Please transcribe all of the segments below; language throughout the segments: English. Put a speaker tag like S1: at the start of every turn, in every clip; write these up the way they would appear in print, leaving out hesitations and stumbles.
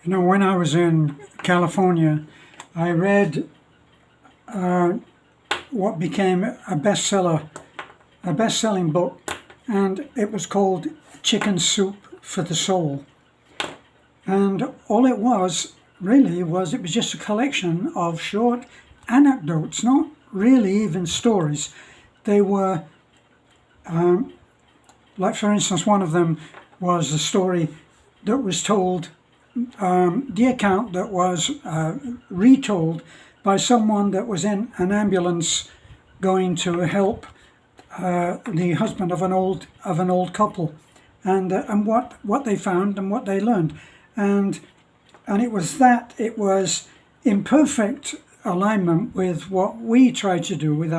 S1: You know, when I was in California, I read what became a best-selling book, and it was called Chicken Soup for the Soul. And all it was really was it was just a collection of short anecdotes, not really even stories. They were, like for instance, one of them was a story that was told, the account that was retold by someone that was in an ambulance going to help the husband of an old couple, and what they found and what they learned, and it was in perfect alignment with what we try to do with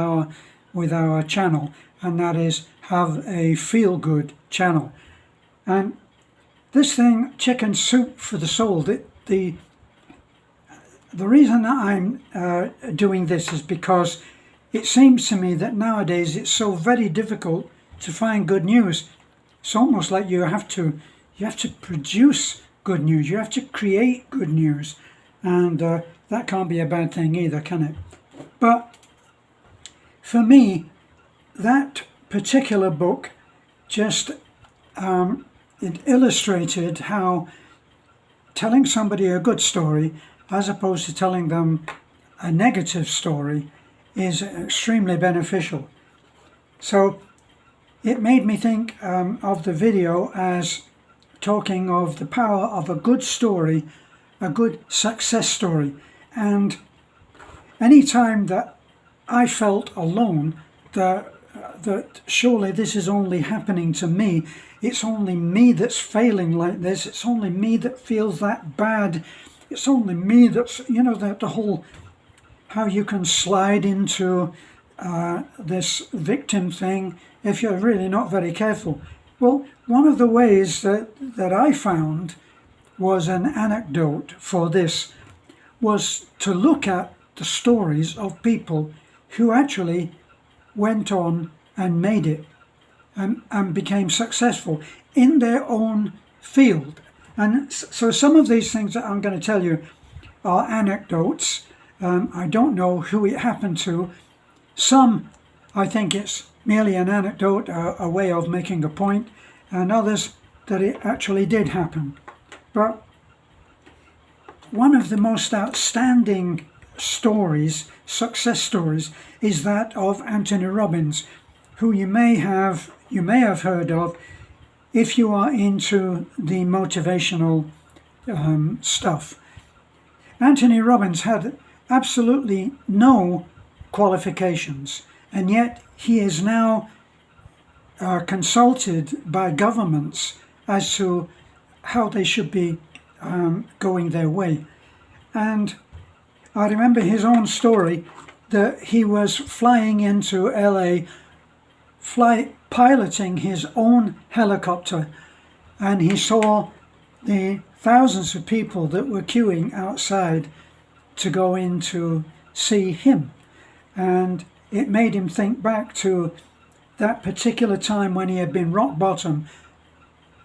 S1: our channel, and that is have a feel-good channel. And this thing, Chicken Soup for the Soul, the reason that I'm doing this is because it seems to me that nowadays it's so very difficult to find good news. It's almost like you have to produce good news. You have to create good news, and that can't be a bad thing either, can it? But for me, that particular book just it illustrated how telling somebody a good story as opposed to telling them a negative story is extremely beneficial. So it made me think of the video as talking of the power of a good story, a good success story. And any time that I felt alone, that surely this is only happening to me, it's only me that's failing like this, it's only me that feels that bad, it's only me that's, the whole, how you can slide into this victim thing if you're really not very careful. Well, one of the ways that I found was an anecdote for this was to look at the stories of people who actually went on and made it and became successful in their own field. And so some of these things that I'm going to tell you are anecdotes. I don't know who it happened to. Some, I think it's merely an anecdote, a way of making a point, and others that it actually did happen. But one of the most outstanding stories, success stories, is that of Anthony Robbins, who you may have heard of if you are into the motivational stuff. Anthony Robbins had absolutely no qualifications, and yet he is now consulted by governments as to how they should be going their way. And I remember his own story that he was flying into LA, piloting his own helicopter, and he saw the thousands of people that were queuing outside to go in to see him. And it made him think back to that particular time when he had been rock bottom.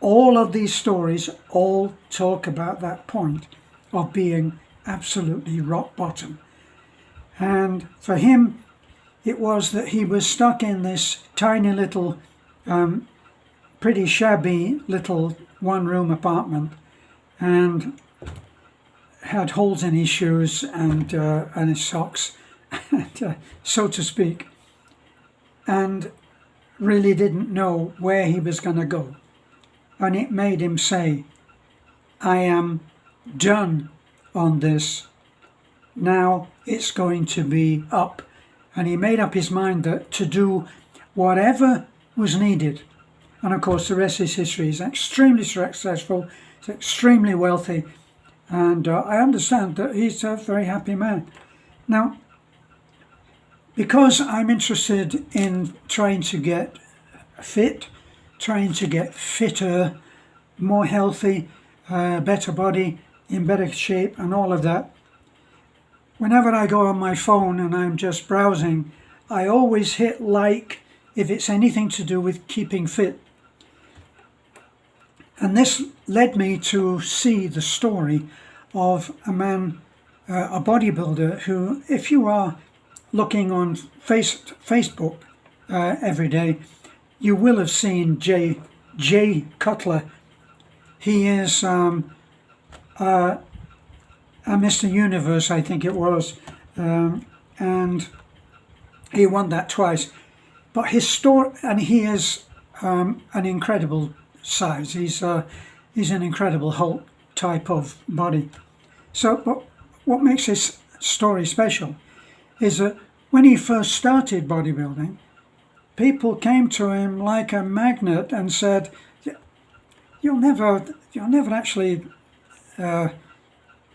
S1: All of these stories all talk about that point of being absolutely rock bottom. And for him, it was that he was stuck in this tiny little, pretty shabby little one-room apartment, and had holes in his shoes and his socks, so to speak, and really didn't know where he was going to go. And it made him say, I am done on this. Now it's going to be up. And he made up his mind that to do whatever was needed. And of course, the rest is history. He's extremely successful, he's extremely wealthy, and I understand that he's a very happy man. Now, because I'm interested in trying to get fit, trying to get fitter, more healthy, better body, in better shape, and all of that, whenever I go on my phone and I'm just browsing, I always hit like if it's anything to do with keeping fit. And this led me to see the story of a man, a bodybuilder, who, if you are looking on Facebook every day, you will have seen Jay Cutler. He is a Mr. Universe, I think it was, and he won that twice. But his story, and he is an incredible size. He's an incredible Hulk type of body. So, but what makes his story special is that when he first started bodybuilding, people came to him like a magnet and said, "You'll never actually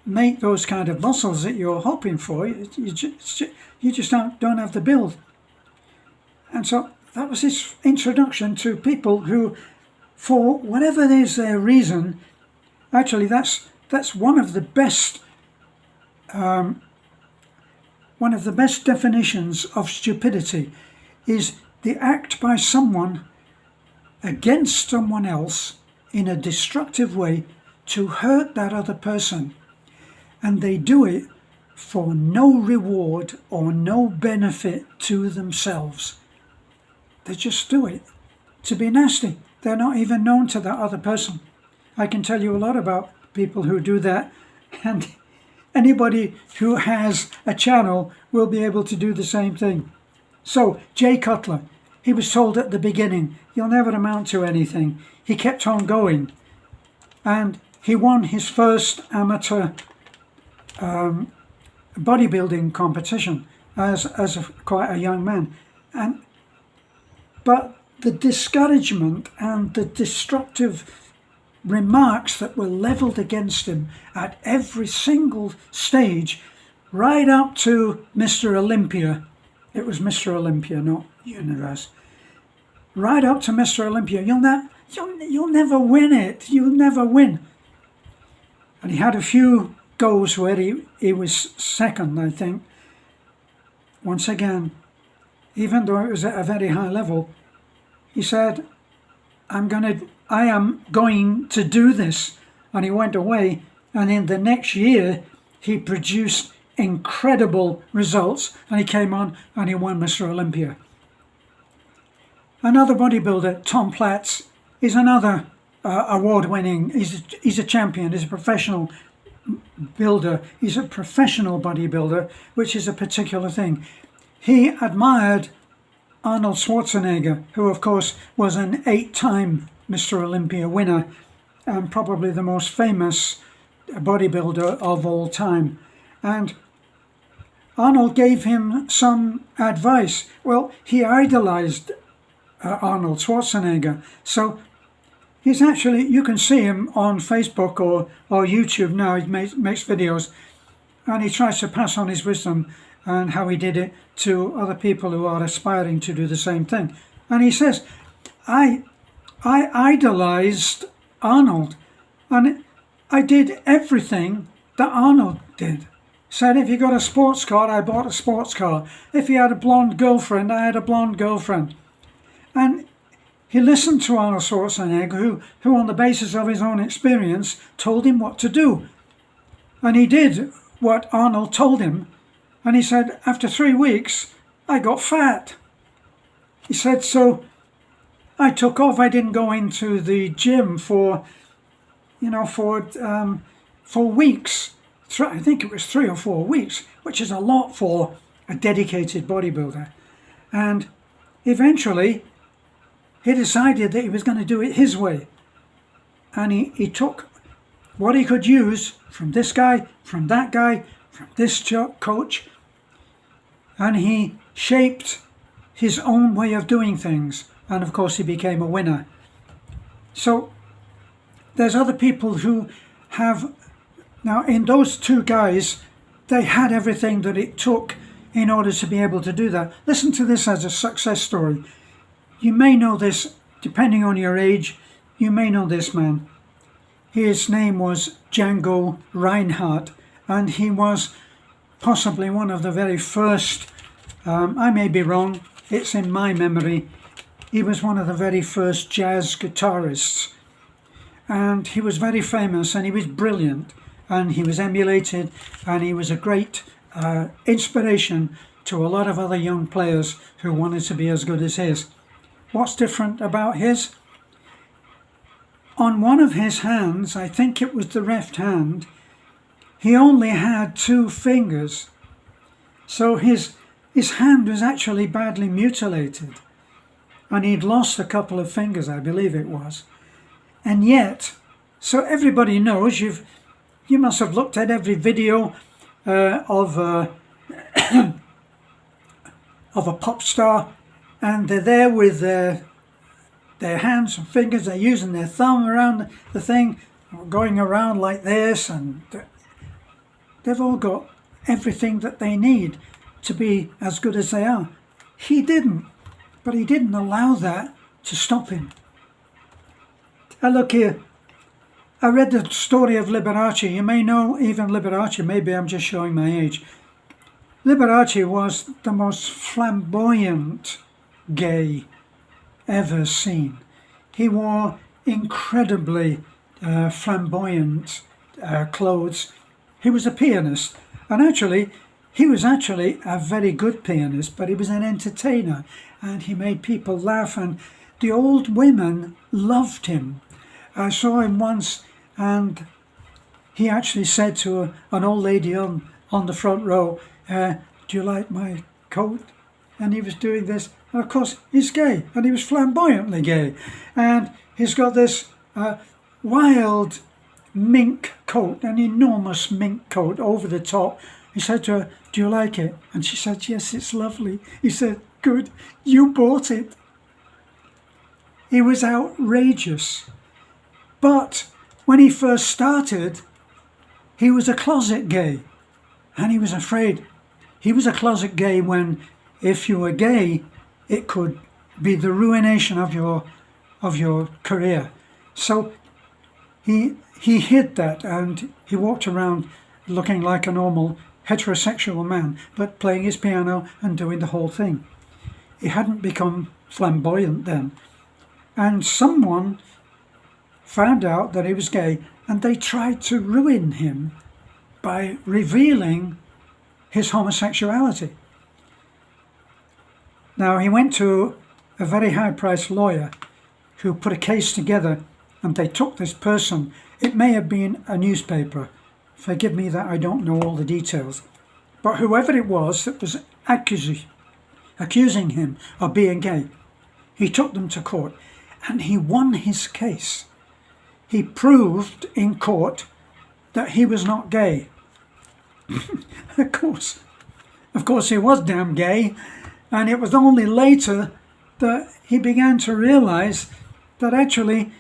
S1: make those kind of muscles that you're hoping for. You just don't have the build." And so that was his introduction to people who, for whatever is their reason, actually that's one of the best definitions of stupidity, is the act by someone against someone else in a destructive way to hurt that other person, and they do it for no reward or no benefit to themselves. They just do it to be nasty. They're not even known to that other person. I can tell you a lot about people who do that, and anybody who has a channel will be able to do the same thing. So, Jay Cutler, he was told at the beginning, "You'll never amount to anything." He kept on going, and he won his first amateur bodybuilding competition as quite a young man. But the discouragement and the destructive remarks that were leveled against him at every single stage, right up to Mr. Olympia. It was Mr. Olympia, not Universe. Right up to Mr. Olympia. You'll never win it. You'll never win. And he had a few goes where he was second, I think. Once again, even though it was at a very high level, he said, I am going to do this. And he went away, and in the next year, he produced incredible results, and he came on and he won Mr. Olympia. Another bodybuilder, Tom Platz, is another award-winning, he's a champion, he's a professional builder, he's a professional bodybuilder, which is a particular thing. He admired Arnold Schwarzenegger, who of course was an 8-time Mr. Olympia winner and probably the most famous bodybuilder of all time. And Arnold gave him some advice. Well, he idolized Arnold Schwarzenegger. So he's actually, you can see him on Facebook or YouTube now. He makes videos, and he tries to pass on his wisdom and how he did it to other people who are aspiring to do the same thing. And he says, I idolized Arnold, and I did everything that Arnold did. Said if he got a sports car, I bought a sports car. If he had a blonde girlfriend, I had a blonde girlfriend. And he listened to Arnold Schwarzenegger, who on the basis of his own experience told him what to do. And he did what Arnold told him. And he said, after 3 weeks, I got fat. He said, so I took off. I didn't go into the gym for weeks. I think it was 3 or 4 weeks, which is a lot for a dedicated bodybuilder. And eventually, he decided that he was going to do it his way. And he took what he could use from this guy, from that guy, from this coach, and he shaped his own way of doing things. And of course, he became a winner. So there's other people who have, now in those two guys, they had everything that it took in order to be able to do that. Listen to this as a success story. You may know this, depending on your age, you may know this man. His name was Django Reinhardt, and he was possibly one of the very first, I may be wrong, it's in my memory, he was one of the very first jazz guitarists. and he was very famous, and he was brilliant, and he was emulated, and he was a great inspiration to a lot of other young players who wanted to be as good as his. What's different about his? On one of his hands, I think it was the left hand, he only had 2 fingers. So his hand was actually badly mutilated. And he'd lost a couple of fingers, I believe it was. And yet, so everybody knows, you must have looked at every video of a pop star, and they're there with their hands and fingers, they're using their thumb around the thing, going around like this, and they've all got everything that they need to be as good as they are. He didn't, but he didn't allow that to stop him. Look here, I read the story of Liberace. You may know even Liberace, maybe I'm just showing my age. Liberace was the most flamboyant gay ever seen. He wore incredibly flamboyant clothes. He was a pianist, and he was actually a very good pianist, but he was an entertainer, and he made people laugh, and the old women loved him. I saw him once, and he actually said to an old lady on the front row, do you like my coat? And he was doing this. And of course, he's gay, and he was flamboyantly gay. And he's got this wild mink coat, an enormous mink coat over the top. He said to her, do you like it? And she said, yes, it's lovely. He said, good, you bought it. He was outrageous. But when he first started, he was a closet gay, and he was afraid. He was a closet gay when, if you were gay, it could be the ruination of your career. So he hid that, and he walked around looking like a normal heterosexual man, but playing his piano and doing the whole thing. He hadn't become flamboyant then. And someone found out that he was gay, and they tried to ruin him by revealing his homosexuality. Now, he went to a very high-priced lawyer who put a case together, and they took this person. It may have been a newspaper. Forgive me that I don't know all the details. But whoever it was that was accusing him of being gay, he took them to court, and he won his case. He proved in court that he was not gay. Of course he was damn gay, and it was only later that he began to realize that actually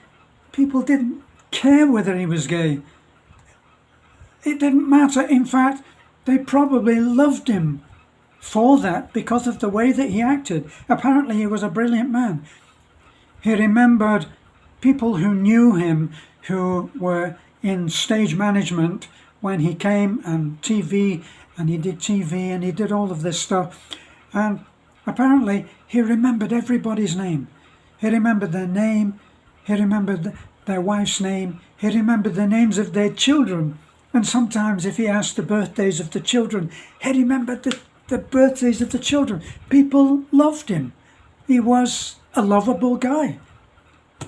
S1: people didn't care whether he was gay. It didn't matter. In fact, they probably loved him for that because of the way that he acted. Apparently he was a brilliant man. He remembered people who knew him, who were in stage management when he came, and TV, and he did TV, and he did all of this stuff. And apparently he remembered everybody's name. He remembered their name. He remembered their wife's name. He remembered the names of their children. And sometimes if he asked the birthdays of the children, he remembered the birthdays of the children. People loved him. He was a lovable guy.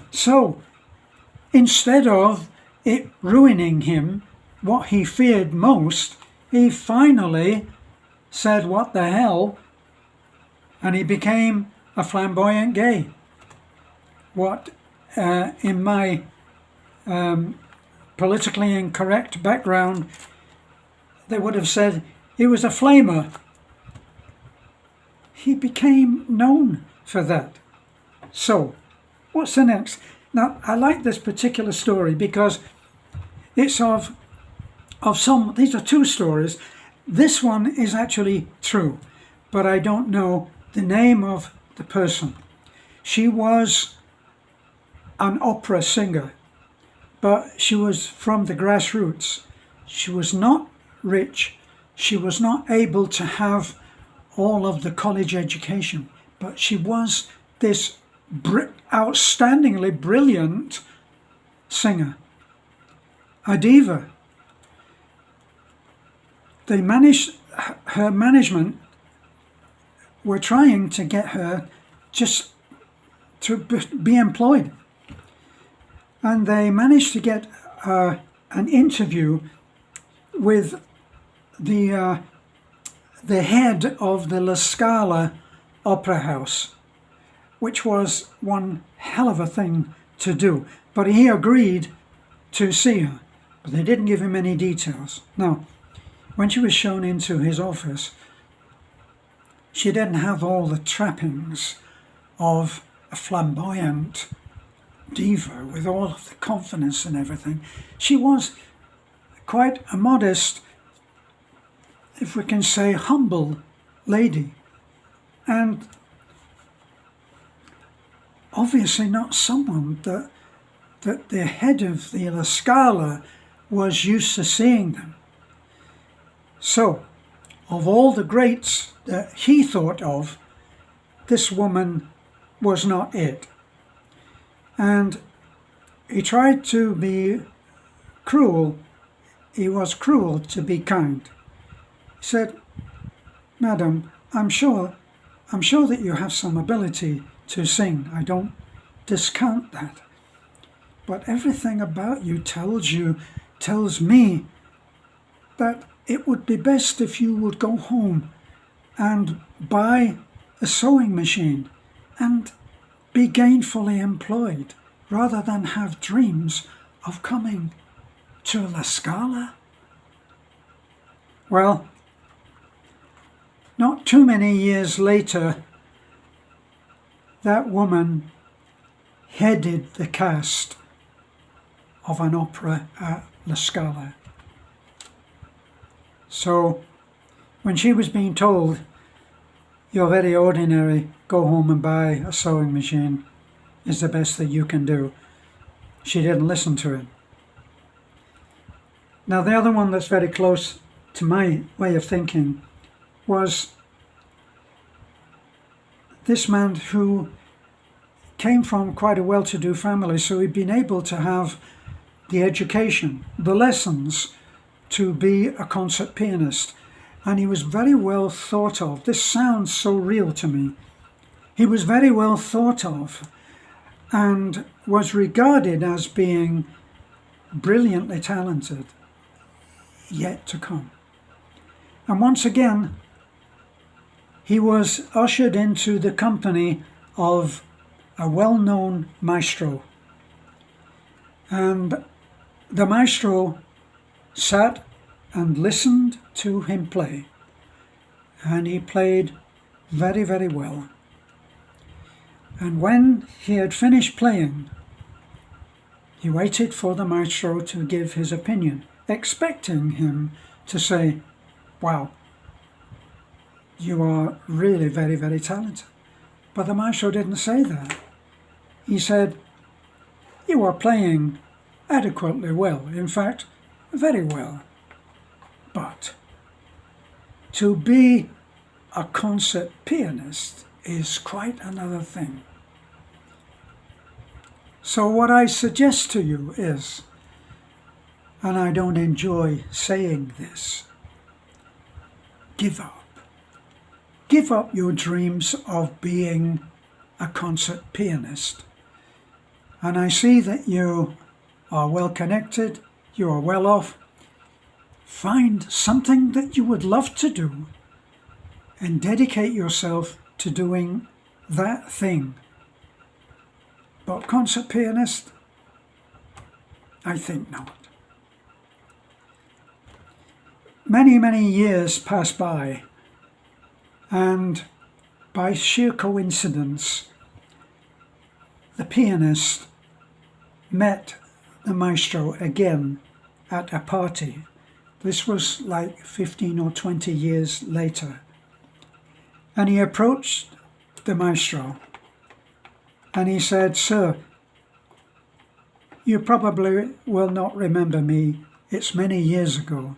S1: So instead of it ruining him, what he feared most, he finally said, what the hell? And he became a flamboyant gay. What in my politically incorrect background, they would have said he was a flamer. He became known for that. So, what's the next? Now, I like this particular story because it's of some, these are two stories. This one is actually true, but I don't know the name of the person. She was an opera singer, but she was from the grassroots. She was not rich. She was not able to have all of the college education, but she was this outstandingly brilliant singer, a diva. Her management were trying to get her just to be employed. And they managed to get an interview with the head of the La Scala Opera House, which was one hell of a thing to do. But he agreed to see her, but they didn't give him any details. Now, when she was shown into his office, she didn't have all the trappings of a flamboyant diva with all of the confidence and everything. She was quite a modest, if we can say, humble lady, and obviously not someone that the head of the La Scala was used to seeing them. So, of all the greats that he thought of, this woman was not it. And he tried to be cruel. He was cruel to be kind. He said, "Madam, I'm sure that you have some ability to sing. I don't discount that. But everything about you tells me that it would be best if you would go home and buy a sewing machine and be gainfully employed rather than have dreams of coming to La Scala." Well, not too many years later, that woman headed the cast of an opera at La Scala. So when she was being told, "You're very ordinary, go home and buy a sewing machine, is the best that you can do," she didn't listen to it. Now the other one that's very close to my way of thinking was this man who came from quite a well-to-do family, so he'd been able to have the education, the lessons to be a concert pianist. And he was very well thought of. This sounds so real to me. He was very well thought of and was regarded as being brilliantly talented, yet to come. And once again, he was ushered into the company of a well-known maestro. And the maestro sat and listened to him play. And he played very, very well. And when he had finished playing, he waited for the maestro to give his opinion, expecting him to say, "Wow, you are really very, very talented." But the maestro didn't say that. He said, "You are playing adequately well, in fact, very well. But to be a concert pianist is quite another thing." So what I suggest to you is, and I don't enjoy saying this, give up. Give up your dreams of being a concert pianist. And I see that you are well connected, you are well off. Find something that you would love to do and dedicate yourself to doing that thing. But concert pianist? I think not. Many, many years pass by, and by sheer coincidence, the pianist met the maestro again at a party. This was like 15 or 20 years later. And he approached the maestro and he said, "Sir, you probably will not remember me. It's many years ago.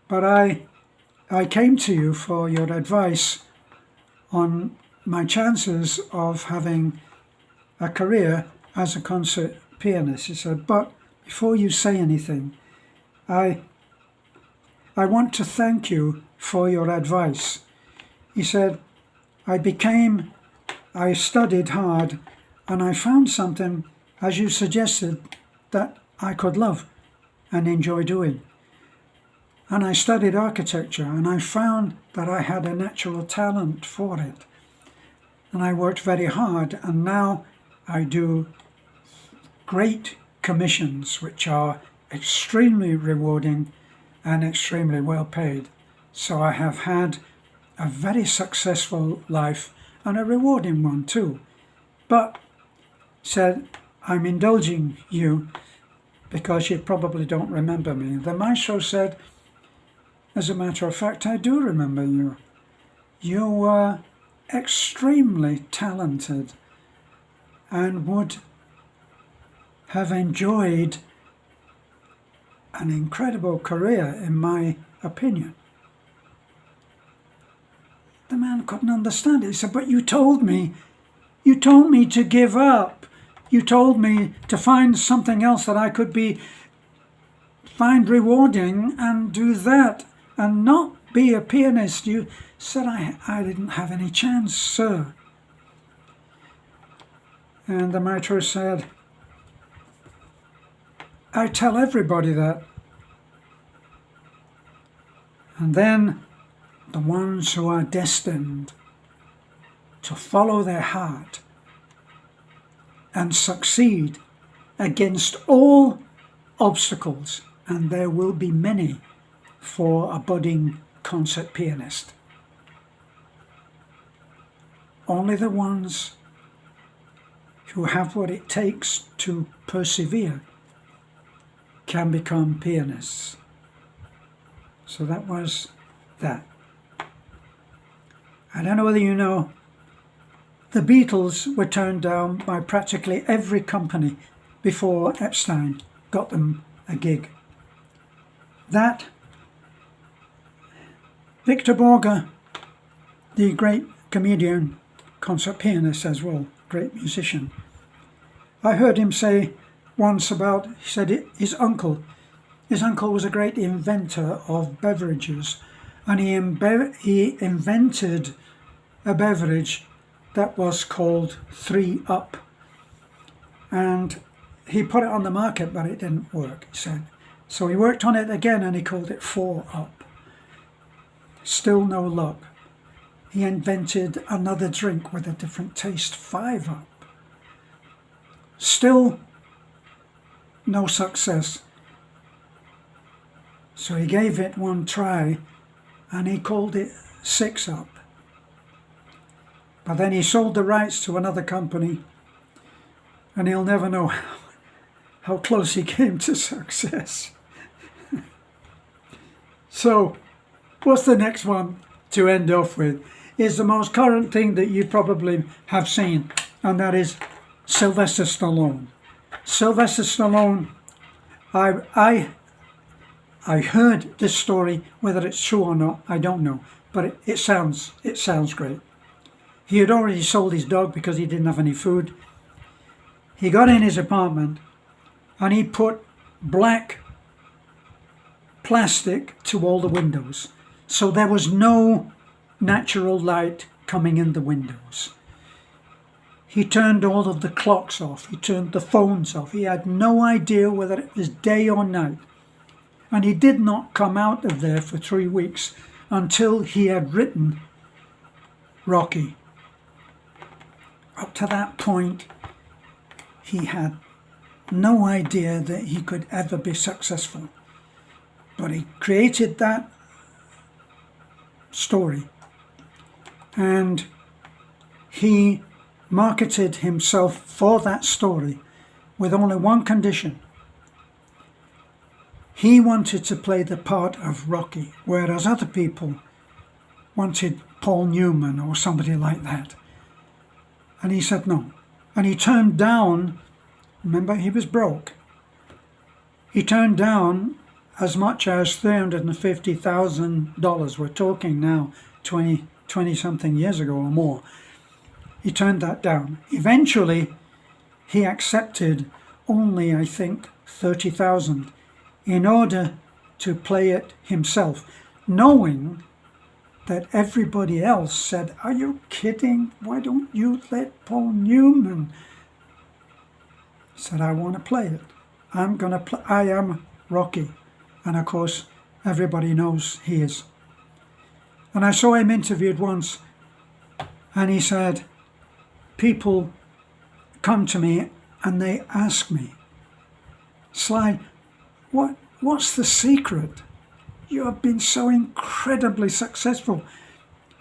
S1: But I came to you for your advice on my chances of having a career as a concert pianist. He said, but before you say anything, I want to thank you for your advice. He said, I studied hard and I found something, as you suggested, that I could love and enjoy doing. And I studied architecture and I found that I had a natural talent for it. And I worked very hard, and now I do great commissions which are extremely rewarding and extremely well paid. So I have had a very successful life and a rewarding one too. But said, I'm indulging you because you probably don't remember me. The maestro said, as a matter of fact, I do remember you. You were extremely talented and would have enjoyed an incredible career, in my opinion. The man couldn't understand it. He said, but you told me to give up. You told me to find something else that I could find rewarding and do that and not be a pianist. You said I didn't have any chance, sir. And the maestro said, I tell everybody that. And then the ones who are destined to follow their heart and succeed against all obstacles, and there will be many for a budding concert pianist. Only the ones who have what it takes to persevere can become pianists. So that was that. I don't know whether you know, the Beatles were turned down by practically every company before Epstein got them a gig. That Victor Borge, the great comedian, concert pianist as well, great musician, I heard him say once about, he said his uncle was a great inventor of beverages, and he invented a beverage that was called 3-Up, and he put it on the market, but it didn't work, he said. So he worked on it again and he called it 4-Up. Still no luck. He invented another drink with a different taste, 5-Up. Still no success. So he gave it one try and he called it 6-Up. But then he sold the rights to another company, and he'll never know how close he came to success. So, what's the next one to end off with? Is the most current thing that you probably have seen, and that is Sylvester Stallone. Sylvester Stallone, I heard this story, whether it's true or not, I don't know, but it sounds great. He had already sold his dog because he didn't have any food. He got in his apartment and he put black plastic to all the windows, so there was no natural light coming in the windows. He turned all of the clocks off. He turned the phones off. He had no idea whether it was day or night. And he did not come out of there for 3 weeks until he had written Rocky. Up to that point, he had no idea that he could ever be successful. But he created that story, and he marketed himself for that story with only one condition. He wanted to play the part of Rocky, whereas other people wanted Paul Newman or somebody like that. And he said no. And he turned down, remember, he was broke. He turned down as much as $350,000. We're talking now 20 something years ago or more. He turned that down. Eventually, he accepted only, I think, 30,000 in order to play it himself, knowing that everybody else said, "Are you kidding? Why don't you let Paul Newman?" He said, "I want to play it. I'm going to play. I am Rocky." And of course, everybody knows he is. And I saw him interviewed once, and he said, people come to me and they ask me, "Sly, what's the secret? You have been so incredibly successful.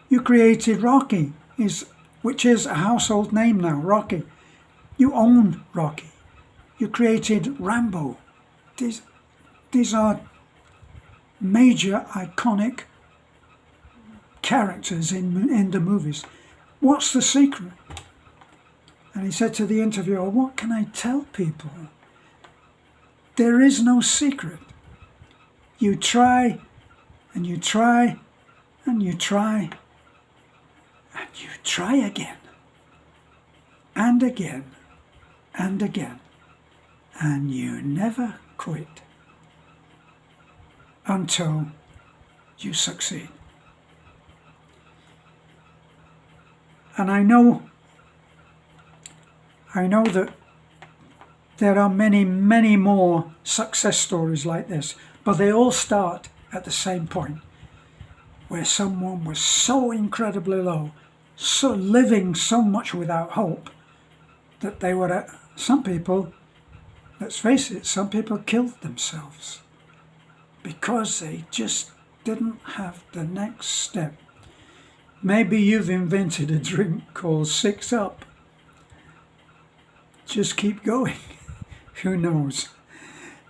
S1: You created Rocky, which is a household name now, Rocky. You own Rocky. You created Rambo. These are major iconic characters in the movies. What's the secret?" And he said to the interviewer, "What can I tell people? There is no secret. You try, and you try, and you try, and you try again, and again, and again, and you never quit until you succeed." And I know that there are many, many more success stories like this, but they all start at the same point, where someone was so incredibly low, so living so much without hope, that they were some people, let's face it, some people killed themselves because they just didn't have the next step. Maybe you've invented a drink called 6-Up. Just keep going. Who knows?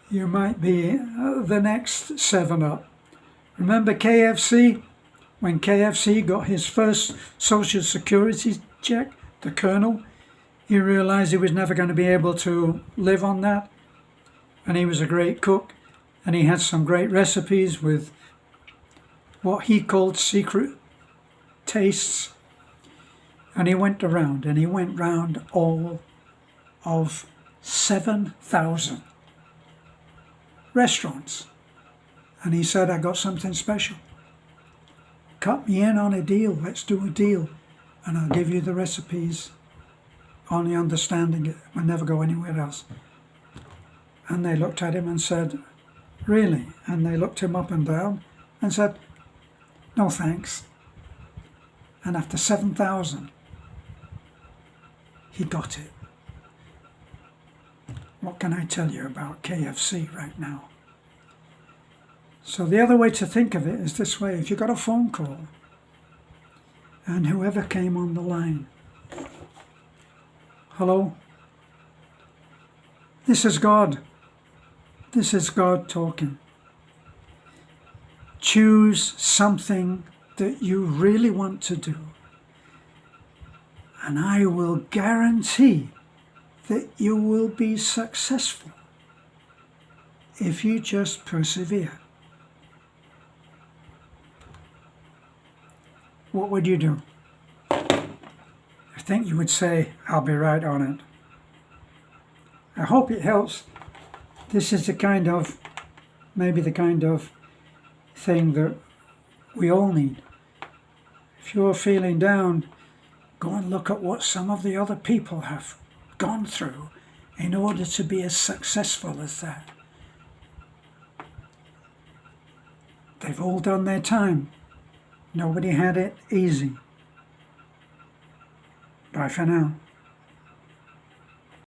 S1: You might be the next 7-Up. Remember KFC? When KFC got his first Social Security check, the Colonel, he realized he was never going to be able to live on that. And he was a great cook. And he had some great recipes with what he called secret tastes. And he went round all of 7,000 restaurants. And he said, "I got something special. Cut me in on a deal. Let's do a deal. And I'll give you the recipes on the understanding it will never go anywhere else." And they looked at him and said, "Really?" And they looked him up and down and said, "No thanks." And after 7,000, he got it. What can I tell you about KFC right now? So the other way to think of it is this way. If you got a phone call and whoever came on the line, "Hello? This is God. This is God talking. Choose something that you really want to do, and I will guarantee that you will be successful if you just persevere." What would you do? I think you would say, "I'll be right on it." I hope it helps. This is maybe the kind of thing that we all need. If you're feeling down, go and look at what some of the other people have gone through in order to be as successful as that. They've all done their time. Nobody had it easy. Bye for now.